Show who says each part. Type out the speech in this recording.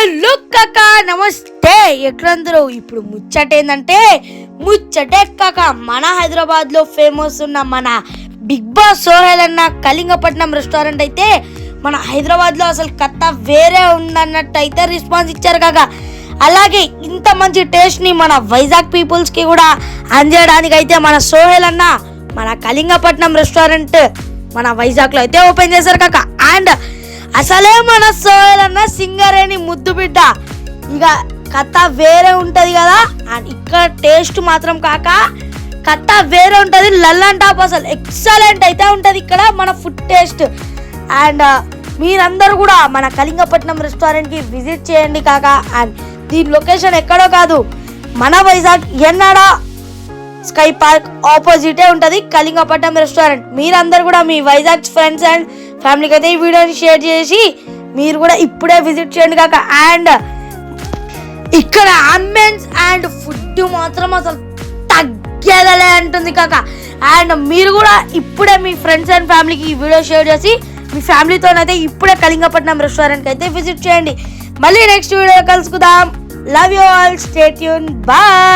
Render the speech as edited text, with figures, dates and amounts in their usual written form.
Speaker 1: Hello కాక నమస్తే. ఎక్కడందరూ ఇప్పుడు ముచ్చట ఏంటంటే ముచ్చటే కాక మన హైదరాబాద్ లో ఫేమస్ ఉన్న మన బిగ్ బాస్ సోహెల్ అన్న కళింగపట్నం రెస్టారెంట్ అయితే మన హైదరాబాద్ లో అసలు కథ వేరే ఉందన్నట్టు అయితే రెస్పాన్స్ ఇచ్చారు కాక. అలాగే ఇంత మంచి టేస్ట్ ని మన వైజాగ్ పీపుల్స్ కి కూడా అందించడానికి అయితే మన సోహెల్ అన్న మన కళింగపట్నం రెస్టారెంట్ మన వైజాగ్ లో అయితే ఓపెన్ చేశారు కాక. అండ్ అసలే మన సోహెల్ అన్న సింగరేణి ముద్దు బిడ్డ, ఇక కథ వేరే ఉంటది కదా. అండ్ ఇక్కడ టేస్ట్ మాత్రం కాక కథ వేరే ఉంటది. లల్లన్ టాప్ అసలు ఎక్సలెంట్ అయితే ఉంటది ఇక్కడ మన ఫుడ్ టేస్ట్. అండ్ మీరందరూ కూడా మన కళింగపట్నం రెస్టారెంట్ కి విజిట్ చేయండి కాక. అండ్ దీని లొకేషన్ ఎక్కడో కాదు, మన వైజాగ్ ఎన్నాడా స్కై పార్క్ ఆపోజిటే ఉంటది కళింగపట్నం రెస్టారెంట్. మీరందరూ కూడా మీ వైజాగ్ ఫ్రెండ్స్ అండ్ ఫ్యామిలీకి అయితే ఈ వీడియోని షేర్ చేసి మీరు కూడా ఇప్పుడే విజిట్ చేయండి కాక. అండ్ ఇక్కడ అంబియన్స్ అండ్ ఫుడ్ మాత్రం అసలు తగ్గేదలే అంటుంది కాక. అండ్ మీరు కూడా ఇప్పుడే మీ ఫ్రెండ్స్ అండ్ ఫ్యామిలీకి ఈ వీడియో షేర్ చేసి మీ ఫ్యామిలీతోనైతే ఇప్పుడే కళింగపట్నం రెస్టారెంట్కి అయితే విజిట్ చేయండి. మళ్ళీ నెక్స్ట్ వీడియో కలుసుకుందాం. Love you all, stay tune, bye.